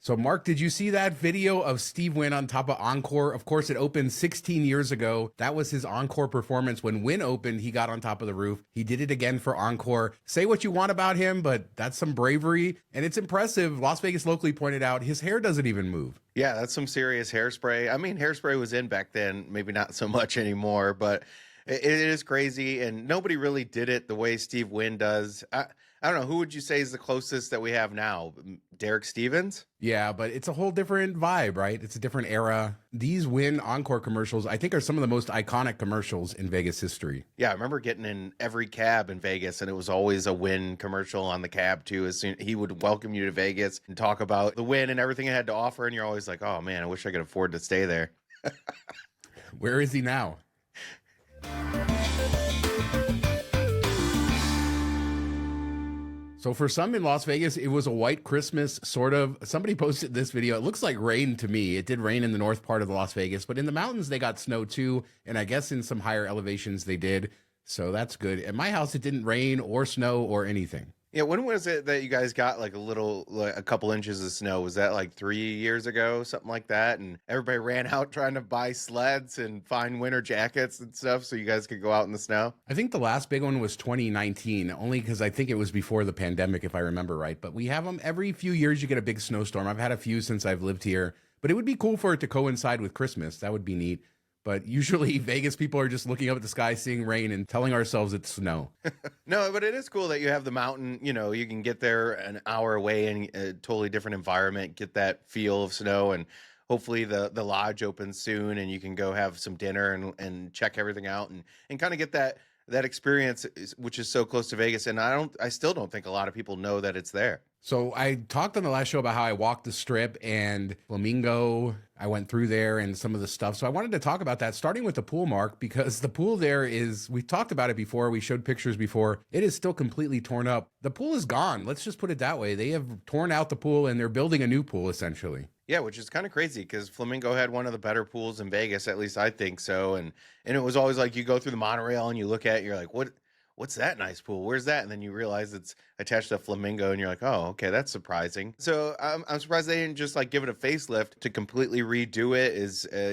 So, Mark, did you see that video of Steve Wynn on top of Encore? Of course, it opened 16 years ago. That was his Encore performance. When Wynn opened, he got on top of the roof. He did it again for Encore. Say what you want about him, but that's some bravery. And it's impressive. Las Vegas Locally pointed out his hair doesn't even move. Yeah, that's some serious hairspray. I mean, hairspray was in back then, maybe not so much anymore, but it is crazy. And nobody really did it the way Steve Wynn does. I don't know. Who would you say is the closest that we have now? Derek Stevens? Yeah, but it's a whole different vibe, right? It's a different era. These Wynn Encore commercials, I think, are some of the most iconic commercials in Vegas history. Yeah, I remember getting in every cab in Vegas, and it was always a Wynn commercial on the cab, too. As soon he would welcome you to Vegas and talk about the Wynn and everything it had to offer, and you're always like, oh, man, I wish I could afford to stay there. Where is he now? So for some in Las Vegas, it was a white Christmas, sort of. Somebody posted this video. It looks like rain to me. It did rain in the north part of Las Vegas, but in the mountains, they got snow too. And I guess in some higher elevations, they did. So that's good. At my house, it didn't rain or snow or anything. Yeah, when was it that you guys got like a couple inches of snow? Was that like 3 years ago, something like that? And everybody ran out trying to buy sleds and find winter jackets and stuff so you guys could go out in the snow? I think the last big one was 2019, only because I think it was before the pandemic, if I remember right. But we have them every few years. You get a big snowstorm. I've had a few since I've lived here, but it would be cool for it to coincide with Christmas. That would be neat. But usually Vegas people are just looking up at the sky, seeing rain and telling ourselves it's snow. No, but it is cool that you have the mountain. You know, you can get there an hour away in a totally different environment, get that feel of snow, and hopefully the lodge opens soon and you can go have some dinner and check everything out and kind of get that experience, which is so close to Vegas. And I still don't think a lot of people know that it's there. So I talked on the last show about how I walked the strip and Flamingo. I went through there and some of the stuff. So I wanted to talk about that, starting with the pool, Mark, because the pool there is, we talked about it before. We showed pictures before. It is still completely torn up. The pool is gone. Let's just put it that way. They have torn out the pool and they're building a new pool essentially. Yeah, which is kind of crazy because Flamingo had one of the better pools in Vegas, at least I think so. And it was always like you go through the monorail and you look at it, you're like, what's that nice pool? Where's that? And then you realize it's attached to Flamingo and you're like, oh, okay, that's surprising. So I'm surprised they didn't just like give it a facelift to completely redo it.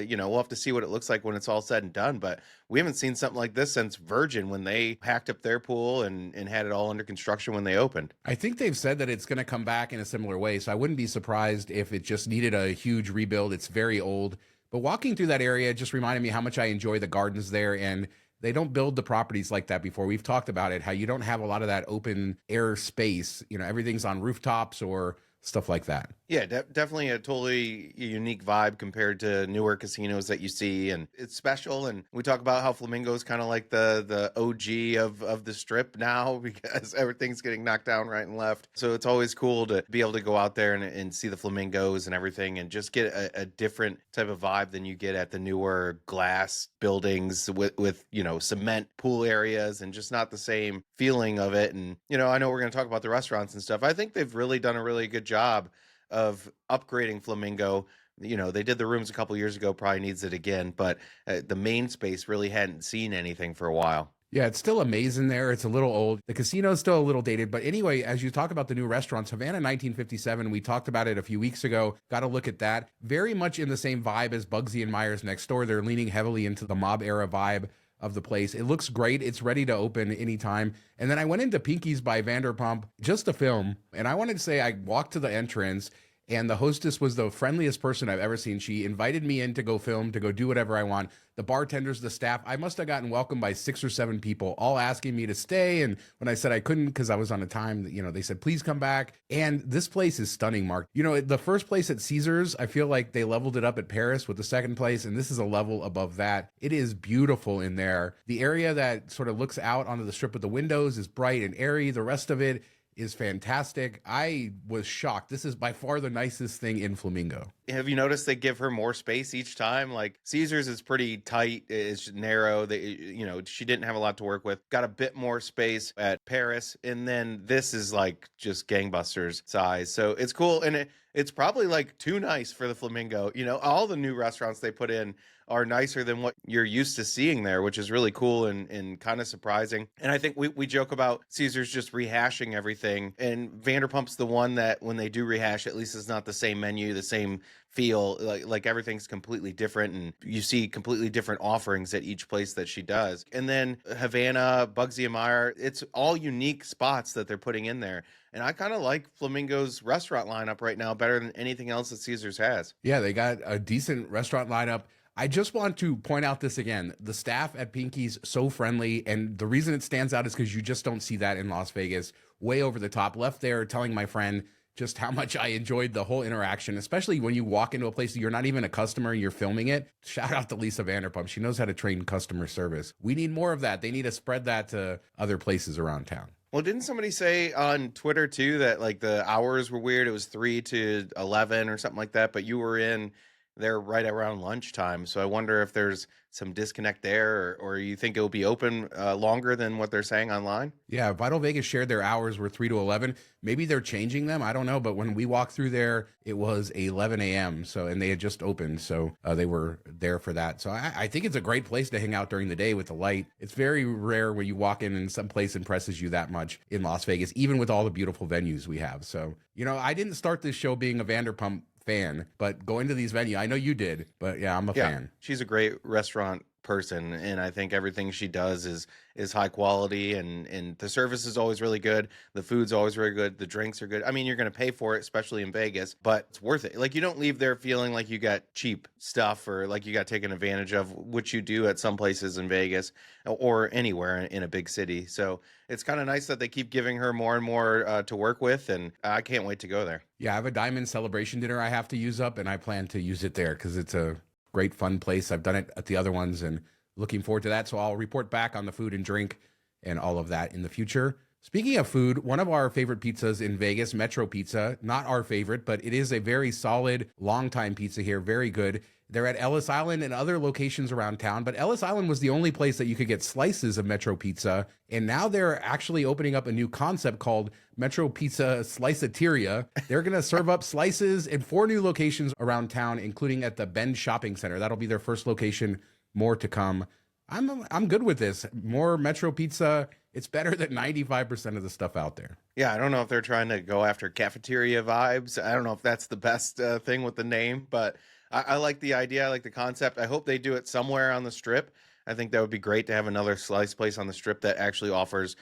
We'll have to see what it looks like when it's all said and done. But we haven't seen something like this since Virgin when they packed up their pool and had it all under construction when they opened. I think they've said that it's going to come back in a similar way. So I wouldn't be surprised if it just needed a huge rebuild. It's very old. But walking through that area just reminded me how much I enjoy the gardens there. And they don't build the properties like that before. We've talked about it, how you don't have a lot of that open air space. You know, everything's on rooftops or stuff like that. Yeah, definitely a totally unique vibe compared to newer casinos that you see, and it's special. And we talk about how Flamingo is kind of like the OG of the Strip now because everything's getting knocked down right and left. So it's always cool to be able to go out there and see the flamingos and everything, and just get a different type of vibe than you get at the newer glass buildings with cement pool areas, and just not the same feeling of it. And I know we're going to talk about the restaurants and stuff. I think they've really done a really good job of upgrading Flamingo. They did the rooms a couple years ago, probably needs it again, but the main space really hadn't seen anything for a while. Yeah, it's still amazing there. It's a little old. The casino's still a little dated. But anyway, as you talk about the new restaurants, Havana 1957, we talked about it a few weeks ago. Got to look at that. Very much in the same vibe as Bugsy and Myers next door. They're leaning heavily into the mob era vibe of the place. It looks great. It's ready to open anytime. And then I went into Pinky's by Vanderpump just to film. And I wanted to say I walked to the entrance and the hostess was the friendliest person I've ever seen. She invited me in to go film, to go do whatever I want. The bartenders, the staff, I must have gotten welcomed by 6 or 7 people, all asking me to stay. And when I said I couldn't because I was on a time, they said, please come back. And this place is stunning, Mark. The first place at Caesars, I feel like they leveled it up at Paris with the second place. And this is a level above that. It is beautiful in there. The area that sort of looks out onto the strip with the windows is bright and airy. The rest of it is fantastic. I was shocked. This is by far the nicest thing in Flamingo. Have you noticed they give her more space each time? Like Caesars is pretty tight, it's narrow. She didn't have a lot to work with. Got a bit more space at Paris, and then this is like just gangbusters size. So it's cool, and it's probably like too nice for the Flamingo. You know, all the new restaurants they put in are nicer than what you're used to seeing there, which is really cool and kind of surprising. And I think we joke about Caesars just rehashing everything. And Vanderpump's the one that when they do rehash, at least it's not the same menu, the same feel, like everything's completely different, and you see completely different offerings at each place that she does. And then Havana, Bugsy and Meyer, it's all unique spots that they're putting in there. And I kind of like Flamingo's restaurant lineup right now better than anything else that Caesars has. Yeah, they got a decent restaurant lineup. I just want to point out this again. The staff at Pinky's so friendly, and the reason it stands out is because you just don't see that in Las Vegas. Way over the top. Left there telling my friend just how much I enjoyed the whole interaction, especially when you walk into a place that you're not even a customer and you're filming it. Shout out to Lisa Vanderpump. She knows how to train customer service. We need more of that. They need to spread that to other places around town. Well, didn't somebody say on Twitter too that like the hours were weird? It was 3 to 11 or something like that, but you were in there right around lunchtime. So I wonder if there's some disconnect there, or you think it will be open longer than what they're saying online? Yeah, Vital Vegas shared their hours were 3 to 11. Maybe they're changing them. I don't know. But when we walked through there, it was 11 a.m. So, and they had just opened. So they were there for that. So I think it's a great place to hang out during the day with the light. It's very rare when you walk in and some place impresses you that much in Las Vegas, even with all the beautiful venues we have. So, you know, I didn't start this show being a Vanderpump fan, but going to these venues, I know you did, but yeah, I'm a fan. She's a great restaurant person, and I think everything she does is high quality, and the service is always really good, the food's always very good, the drinks are good. I mean, you're going to pay for it, especially in Vegas, but it's worth it. Like, you don't leave there feeling like you got cheap stuff or like you got taken advantage of, which you do at some places in Vegas or anywhere in a big city. So it's kind of nice that they keep giving her more and more to work with, and I can't wait to go there. Yeah, I have a diamond celebration dinner I have to use up, and I plan to use it there because it's a great fun place. I've done it at the other ones and looking forward to that. So I'll report back on the food and drink and all of that in the future. Speaking of food, one of our favorite pizzas in Vegas, Metro Pizza, not our favorite, but it is a very solid, long-time pizza here. Very good. They're at Ellis Island and other locations around town, but Ellis Island was the only place that you could get slices of Metro Pizza. And now they're actually opening up a new concept called Metro Pizza Sliceteria. They're going to serve up slices in 4 new locations around town, including at the Bend Shopping Center. That'll be their first location. More to come. I'm good with this. More Metro Pizza. It's better than 95% of the stuff out there. Yeah, I don't know if they're trying to go after cafeteria vibes. I don't know if that's the best thing with the name, but I like the idea. I like the concept. I hope they do it somewhere on the Strip. I think that would be great to have another slice place on the Strip that actually offers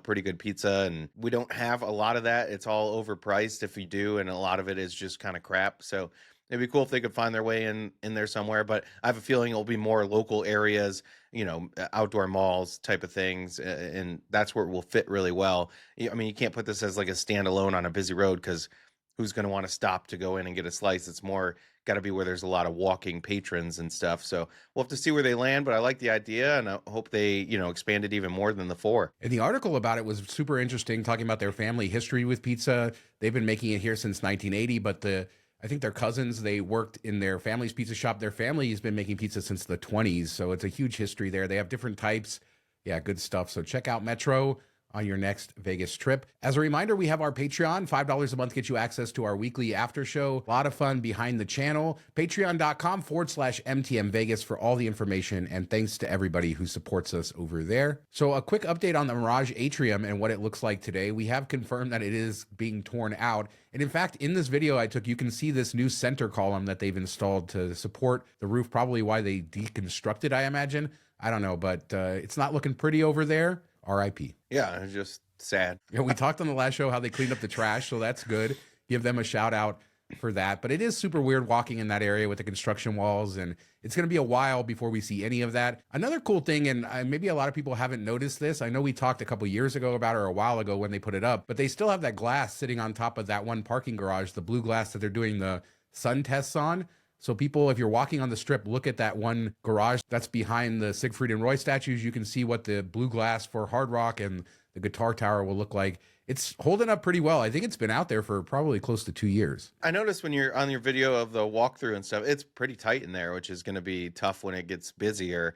pretty good pizza. And we don't have a lot of that. It's all overpriced if we do, and a lot of it is just kind of crap. So it'd be cool if they could find their way in there somewhere. But I have a feeling it'll be more local areas, you know, outdoor malls type of things, and that's where it will fit really well. I mean, you can't put this as like a standalone on a busy road because who's going to want to stop to go in and get a slice? It's more got to be where there's a lot of walking patrons and stuff. So we'll have to see where they land, but I like the idea, and I hope they, you know, expand it even more than the 4. And the article about it was super interesting, talking about their family history with pizza. They've been making it here since 1980, but I think their cousins, they worked in their family's pizza shop. Their family has been making pizza since the 20s, so it's a huge history there. They have different types. Yeah, good stuff. So check out Metro on your next Vegas trip. As a reminder, we have our Patreon. $5 a month gets you access to our weekly after show. A lot of fun behind the channel. Patreon.com/MTM Vegas for all the information. And thanks to everybody who supports us over there. So a quick update on the Mirage Atrium and what it looks like today. We have confirmed that it is being torn out. And in fact, in this video I took, you can see this new center column that they've installed to support the roof. Probably why they deconstructed, I imagine. I don't know, but it's not looking pretty over there. RIP. Yeah, it's just sad. Yeah, we talked on the last show how they cleaned up the trash, so that's good. Give them a shout out for that. But it is super weird walking in that area with the construction walls, and it's going to be a while before we see any of that. Another cool thing, and maybe a lot of people haven't noticed this, I know we talked a couple years ago about it, or a while ago when they put it up, but they still have that glass sitting on top of that one parking garage, the blue glass that they're doing the sun tests on. So people, if you're walking on the Strip, look at that one garage that's behind the Siegfried and Roy statues. You can see what the blue glass for Hard Rock and the guitar tower will look like. It's holding up pretty well. I think it's been out there for probably close to 2 years. I noticed when you're on your video of the walkthrough and stuff, it's pretty tight in there, which is going to be tough when it gets busier.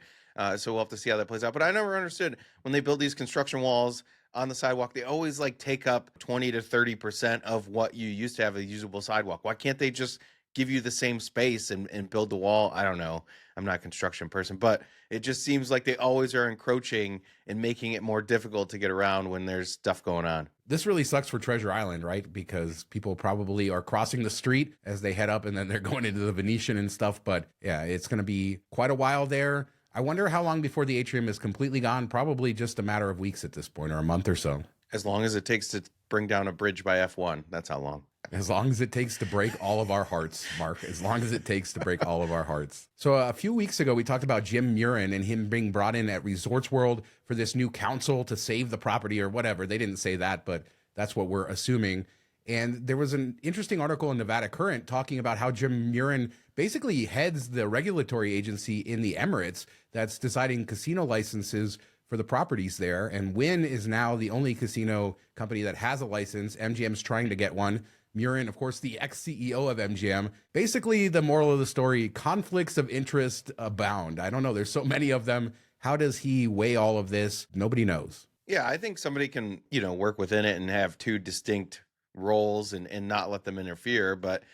So we'll have to see how that plays out. But I never understood when they build these construction walls on the sidewalk, they always like take up 20 to 30% of what you used to have a usable sidewalk. Why can't they just give you the same space and build the wall? I don't know. I'm not a construction person, but it just seems like they always are encroaching and making it more difficult to get around when there's stuff going on. This really sucks for Treasure Island, right? Because people probably are crossing the street as they head up and then they're going into the Venetian and stuff. But yeah, it's going to be quite a while there. I wonder how long before the atrium is completely gone. Probably just a matter of weeks at this point, or a month or so. As long as it takes to bring down a bridge by F1, that's how long. As long as it takes to break all of our hearts, Mark. As long as it takes to break all of our hearts. So a few weeks ago, we talked about Jim Murren and him being brought in at Resorts World for this new council to save the property or whatever. They didn't say that, but that's what we're assuming. And there was an interesting article in Nevada Current talking about how Jim Murren basically heads the regulatory agency in the Emirates that's deciding casino licenses for the properties there. And Wynn is now the only casino company that has a license. MGM's trying to get one. Murren, of course, the ex-CEO of MGM. Basically, the moral of the story, conflicts of interest abound. I don't know. There's so many of them. How does he weigh all of this? Nobody knows. Yeah, I think somebody can, work within it and have two distinct roles and not let them interfere. But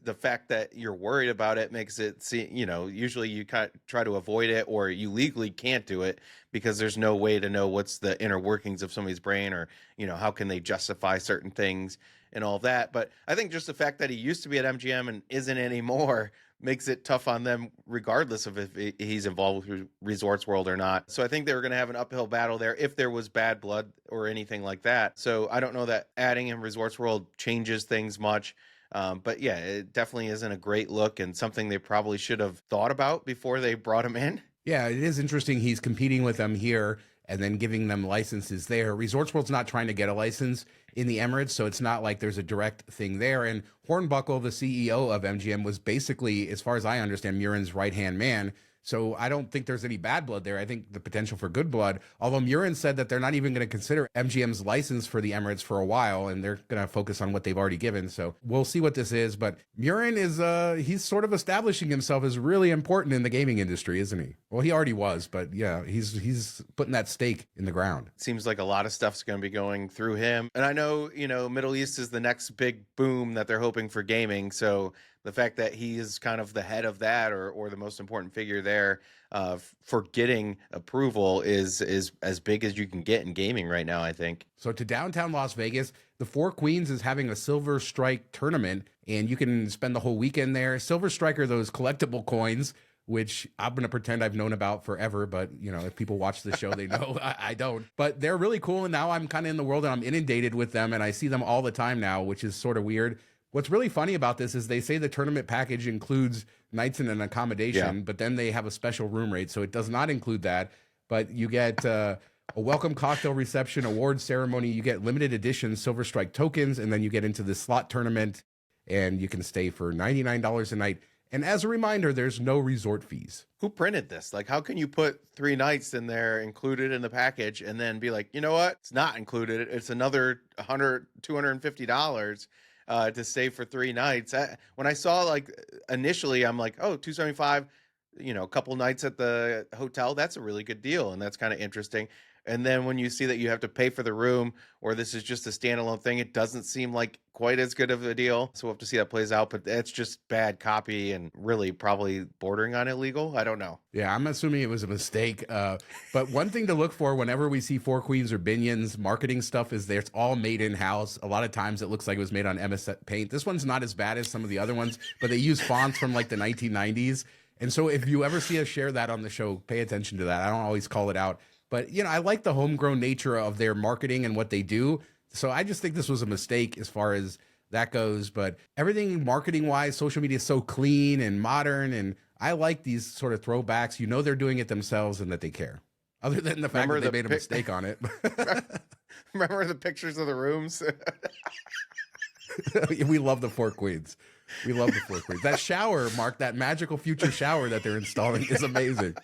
the fact that you're worried about it makes it seem, usually you try to avoid it, or you legally can't do it because there's no way to know what's the inner workings of somebody's brain, or, how can they justify certain things and all that. But I think just the fact that he used to be at MGM and isn't anymore makes it tough on them, regardless of if he's involved with Resorts World or not. So I think they were going to have an uphill battle there if there was bad blood or anything like that. So I don't know that adding in Resorts World changes things much. But yeah, it definitely isn't a great look and something they probably should have thought about before they brought him in. Yeah, it is interesting. He's competing with them here and then giving them licenses there. Resorts World's not trying to get a license in the Emirates, so it's not like there's a direct thing there. And Hornbuckle, the CEO of MGM, was basically, as far as I understand, Murren's right-hand man. So I don't think there's any bad blood there. I think the potential for good blood, although Murren said that they're not even going to consider MGM's license for the Emirates for a while, and they're going to focus on what they've already given. So we'll see what this is. But Murren is, he's sort of establishing himself as really important in the gaming industry, isn't he? Well, he already was, but yeah, he's putting that stake in the ground. Seems like a lot of stuff's going to be going through him. And I know, Middle East is the next big boom that they're hoping for gaming. So the fact that he is kind of the head of that, or the most important figure there for getting approval is as big as you can get in gaming right now, I think. So to downtown Las Vegas, the Four Queens is having a Silver Strike tournament, and you can spend the whole weekend there. Silver Strike are those collectible coins, which I'm going to pretend I've known about forever. But, if people watch the show, they know I don't. But they're really cool, and now I'm kind of in the world, and I'm inundated with them, and I see them all the time now, which is sort of weird. What's really funny about this is they say the tournament package includes nights and an accommodation, but then they have a special room rate, so it does not include that. But you get a welcome cocktail reception, award ceremony, you get limited edition Silver Strike tokens, and then you get into the slot tournament, and you can stay for $99 a night. And as a reminder, there's no resort fees. Who printed this? Like, how can you put 3 nights in there included in the package and then be like, you know what? It's not included. It's another $100, $250. To stay for 3 nights. When I saw, initially, I'm like, oh, $275, a couple nights at the hotel, that's a really good deal. And that's kind of interesting. And then when you see that you have to pay for the room, or this is just a standalone thing, it doesn't seem like quite as good of a deal. So we'll have to see how that plays out. But that's just bad copy and really probably bordering on illegal. I don't know. Yeah, I'm assuming it was a mistake. But one thing to look for whenever we see Four Queens or Binion's marketing stuff is it's all made in-house. A lot of times it looks like it was made on MS Paint. This one's not as bad as some of the other ones, but they use fonts from the 1990s. And so if you ever see us share that on the show, pay attention to that. I don't always call it out. But, I like the homegrown nature of their marketing and what they do. So I just think this was a mistake as far as that goes. But everything marketing-wise, social media is so clean and modern. And I like these sort of throwbacks. They're doing it themselves and that they care. Other than the fact that they made a mistake on it. Remember the pictures of the rooms? We love the Four Queens. We love the Four Queens. That shower, Mark, that magical future shower that they're installing is amazing.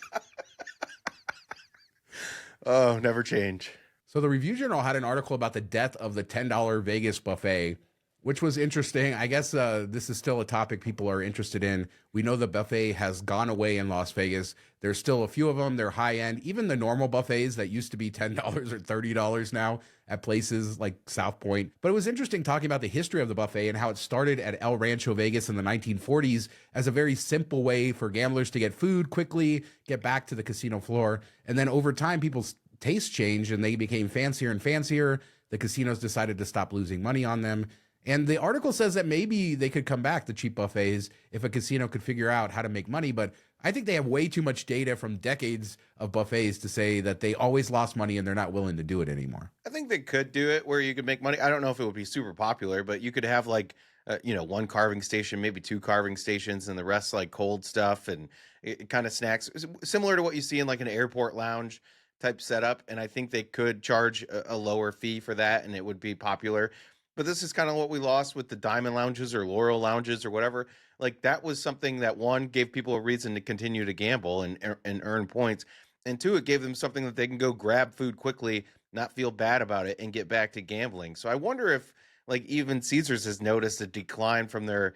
Oh, never change. So the Review Journal had an article about the death of the $10 Vegas buffet. which was interesting. I guess this is still a topic people are interested in. We know the buffet has gone away in Las Vegas. There's still a few of them. They're high end. Even the normal buffets that used to be $10 or $30 now at places like South Point. But it was interesting talking about the history of the buffet and how it started at El Rancho Vegas in the 1940s as a very simple way for gamblers to get food quickly, get back to the casino floor. And then over time, people's tastes changed and they became fancier and fancier. The casinos decided to stop losing money on them. And the article says that maybe they could come back, the cheap buffets, if a casino could figure out how to make money. But I think they have way too much data from decades of buffets to say that they always lost money and they're not willing to do it anymore. I think they could do it where you could make money. I don't know if it would be super popular, but you could have like, one carving station, maybe two carving stations, and the rest like cold stuff and it kind of snacks, similar to what you see in like an airport lounge type setup. And I think they could charge a lower fee for that and it would be popular. But this is kind of what we lost with the Diamond Lounges or Laurel Lounges or whatever. Like that was something that one gave people a reason to continue to gamble and earn points, and two, it gave them something that they can go grab food quickly, not feel bad about it, and get back to gambling. So I wonder if like even Caesars has noticed a decline from their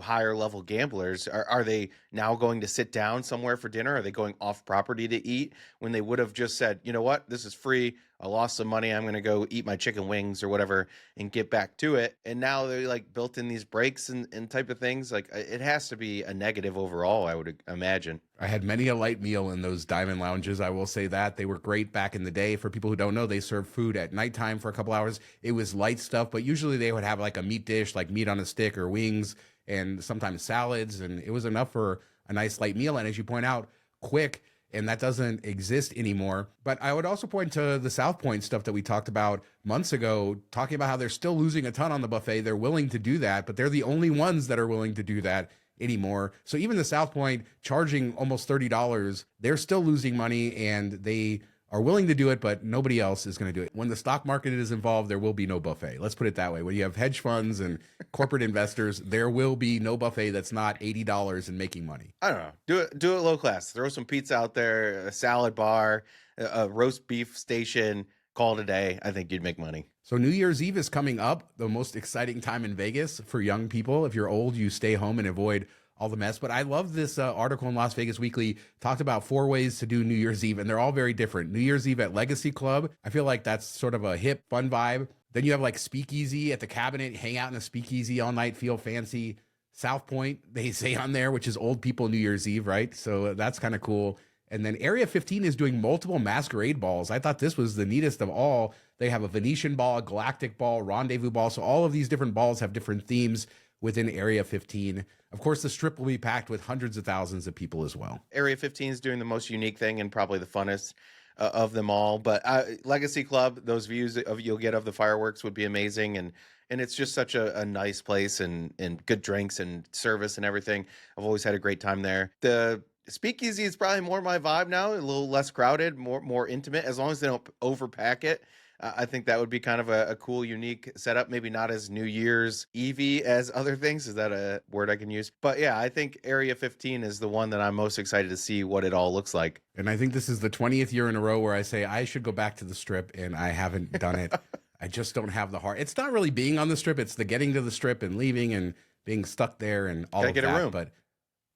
higher level gamblers. Are they now going to sit down somewhere for dinner? Are they going off property to eat when they would have just said, you know what, this is free. I lost some money. I'm going to go eat my chicken wings or whatever and get back to it. And now they're like built in these breaks and type of things. Like it has to be a negative overall, I would imagine. I had many a light meal in those Diamond Lounges. I will say that they were great back in the day. For people who don't know, they served food at nighttime for a couple hours. It was light stuff, but usually they would have like a meat dish, like meat on a stick or wings, and sometimes salads, and it was enough for a nice light meal. And as you point out, quick, and that doesn't exist anymore. But I would also point to the South Point stuff that we talked about months ago, talking about how they're still losing a ton on the buffet. They're willing to do that, but they're the only ones that are willing to do that anymore. So even the South Point charging almost $30, they're still losing money and they are willing to do it, but nobody else is going to do it. When the stock market is involved, there will be no buffet. Let's put it that way. When you have hedge funds and corporate investors, there will be no buffet that's not $80 and making money. I don't know. Do it low class. Throw some pizza out there, a salad bar, a roast beef station, call it a day. I think you'd make money. So New Year's Eve is coming up, the most exciting time in Vegas for young people. If you're old, you stay home and avoid all the mess. But I love this article in Las Vegas Weekly, talked about 4 ways to do New Year's Eve, and they're all very different. New Year's Eve at Legacy Club, I feel like that's sort of a hip, fun vibe. Then you have like Speakeasy at the Cabinet, hang out in a speakeasy all night, feel fancy. South Point, they say on there, which is old people New Year's Eve, right? So that's kind of cool. And then Area 15 is doing multiple masquerade balls. I thought this was the neatest of all. They have a Venetian ball, a Galactic ball, Rendezvous ball. So all of these different balls have different themes within Area 15. Of course, the strip will be packed with hundreds of thousands of people as well. Area 15 is doing the most unique thing and probably the funnest of them all. But Legacy Club, those views you'll get of the fireworks would be amazing. And it's just such a nice place and good drinks and service and everything. I've always had a great time there. The Speakeasy is probably more my vibe now, a little less crowded, more intimate, as long as they don't overpack it. I think that would be kind of a cool, unique setup. Maybe not as New Year's Eve as other things. Is that a word I can use? But yeah, I think Area 15 is the one that I'm most excited to see what it all looks like. And I think this is the 20th year in a row where I say I should go back to the strip, and I haven't done it. I just don't have the heart. It's not really being on the strip. It's the getting to the strip and leaving and being stuck there and all of that. Gotta get a room. But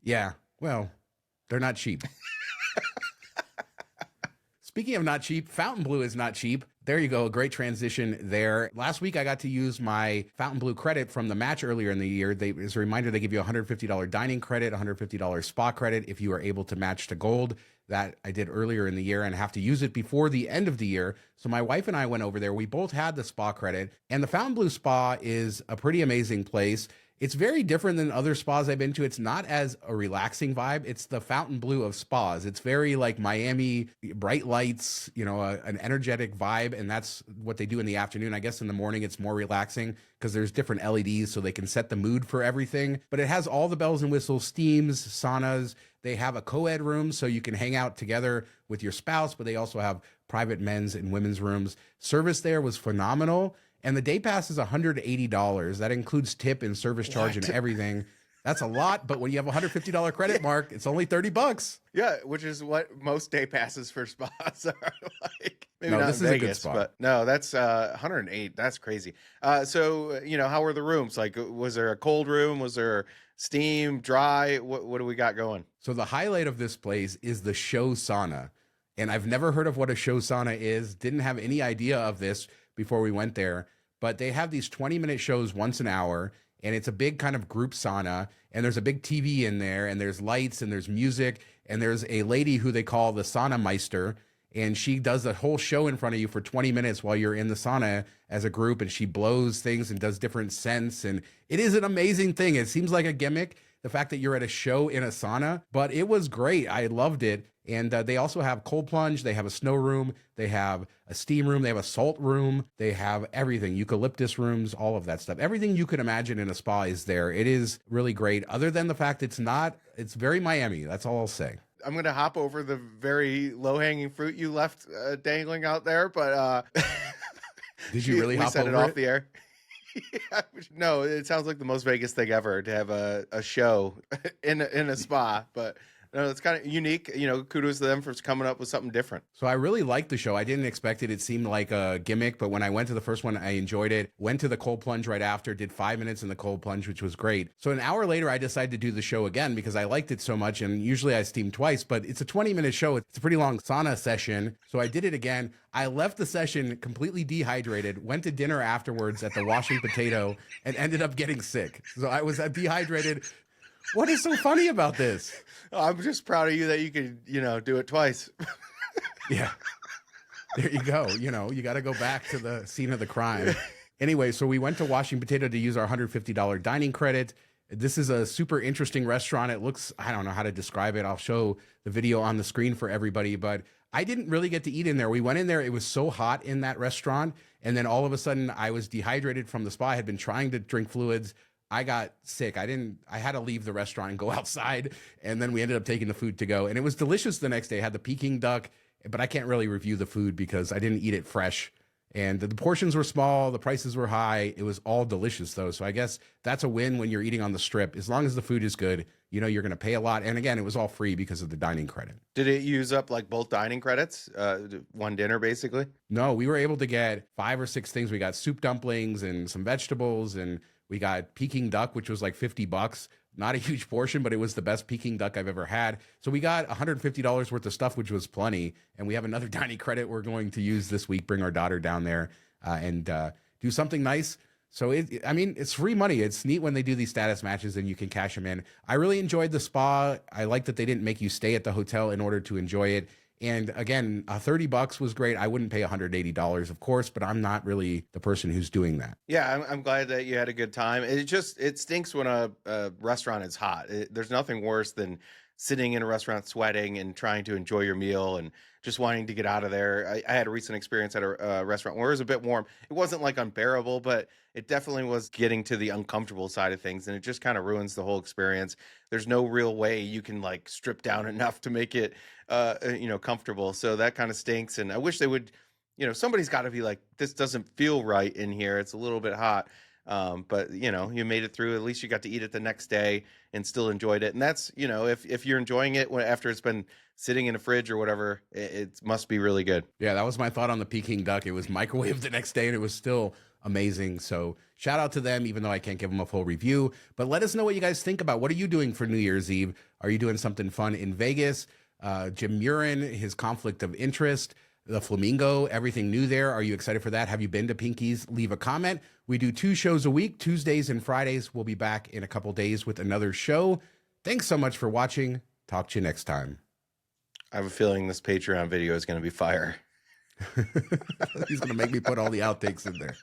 yeah, well, they're not cheap. Speaking of not cheap, Fontainebleau is not cheap. There you go. A great transition there. Last week, I got to use my Fontainebleau credit from the match earlier in the year. As a reminder, they give you a $150 dining credit, $150 spa credit if you are able to match to gold. That I did earlier in the year and have to use it before the end of the year. So my wife and I went over there. We both had the spa credit, and the Fontainebleau Spa is a pretty amazing place. It's very different than other spas I've been to. It's not as a relaxing vibe. It's the Fontainebleau of spas. It's very like Miami, bright lights, an energetic vibe. And that's what they do in the afternoon. I guess in the morning, it's more relaxing because there's different LEDs so they can set the mood for everything. But it has all the bells and whistles, steams, saunas. They have a co-ed room so you can hang out together with your spouse, but they also have private men's and women's rooms. Service there was phenomenal. And the day pass is $180. That includes tip and service charge and everything. That's a lot, but when you have a $150 credit mark, it's only $30. Yeah, which is what most day passes for spas are like. Maybe No, not this in is a good Vegas, spot. but no, that's 108. That's crazy. So how were the rooms? Like, was there a cold room? Was there steam, dry? What do we got going? So the highlight of this place is the show sauna. And I've never heard of what a show sauna is, didn't have any idea of this before we went there, but they have these 20-minute shows once an hour, and it's a big kind of group sauna, and there's a big TV in there, and there's lights, and there's music, and there's a lady who they call the sauna meister, and she does the whole show in front of you for 20 minutes while you're in the sauna as a group, and she blows things and does different scents, and it is an amazing thing. It seems like a gimmick, the fact that you're at a show in a sauna, but it was great. I loved it. And they also have cold plunge. They have a snow room. They have a steam room. They have a salt room. They have everything, eucalyptus rooms, all of that stuff. Everything you could imagine in a spa is there. It is really great. Other than the fact it's very Miami. That's all I'll say. I'm going to hop over the very low-hanging fruit you left dangling out there, but did you really hop set over it off the air? Yeah, no, it sounds like the most Vegas thing ever to have a show in a spa, but no, it's kind of unique. Kudos to them for coming up with something different. So I really liked the show. I didn't expect it. It seemed like a gimmick, but when I went to the first one, I enjoyed it. Went to the cold plunge right after, did 5 minutes in the cold plunge, which was great. So an hour later, I decided to do the show again because I liked it so much. And usually I steam twice, but it's a 20-minute show. It's a pretty long sauna session. So I did it again. I left the session completely dehydrated, went to dinner afterwards at the Washing Potato, and ended up getting sick. So I was dehydrated. What is so funny about this? I'm just proud of you that you could, do it twice. Yeah. There you go. You got to go back to the scene of the crime. Anyway, so we went to Washing Potato to use our $150 dining credit. This is a super interesting restaurant. It looks, I don't know how to describe it. I'll show the video on the screen for everybody, but I didn't really get to eat in there. We went in there. It was so hot in that restaurant. And then all of a sudden I was dehydrated from the spa. I had been trying to drink fluids. I got sick. I had to leave the restaurant and go outside. And then we ended up taking the food to go. And it was delicious the next day. I had the Peking duck, but I can't really review the food because I didn't eat it fresh. And the portions were small. The prices were high. It was all delicious though. So I guess that's a win when you're eating on the strip. As long as the food is good, you're going to pay a lot. And again, it was all free because of the dining credit. Did it use up like both dining credits? One dinner basically? No, we were able to get 5 or 6 things. We got soup dumplings and some vegetables, and we got Peking duck, which was like $50. Not a huge portion, but it was the best Peking duck I've ever had. So we got $150 worth of stuff, which was plenty. And we have another dining credit we're going to use this week, bring our daughter down there and do something nice. So it's free money. It's neat when they do these status matches and you can cash them in. I really enjoyed the spa. I like that they didn't make you stay at the hotel in order to enjoy it. And again, $30 was great. I wouldn't pay $180, of course, but I'm not really the person who's doing that. Yeah, I'm glad that you had a good time. It stinks when a restaurant is hot. There's nothing worse than sitting in a restaurant sweating and trying to enjoy your meal and just wanting to get out of there. I had a recent experience at a restaurant where it was a bit warm. It wasn't like unbearable, but it definitely was getting to the uncomfortable side of things, and it just kind of ruins the whole experience. There's no real way you can like strip down enough to make it comfortable. So that kind of stinks, and I wish they would, somebody's got to be like, this doesn't feel right in here. It's a little bit hot. But you made it through. At least you got to eat it the next day and still enjoyed it. And that's, if you're enjoying it after it's been sitting in a fridge or whatever, it must be really good. Yeah, that was my thought on the Peking duck. It was microwaved the next day and it was still amazing. So shout out to them, even though I can't give them a full review. But let us know what you guys think about. What are you doing for New Year's Eve? Are you doing something fun in Vegas? Jim Murren, his conflict of interest, the Flamingo, everything new there. Are you excited for that? Have you been to Pinky's? Leave a comment. We do 2 shows a week, Tuesdays and Fridays. We'll be back in a couple days with another show. Thanks so much for watching. Talk to you next time. I have a feeling this Patreon video is going to be fire. He's going to make me put all the outtakes in there.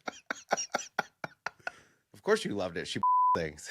Of course you loved it. She things.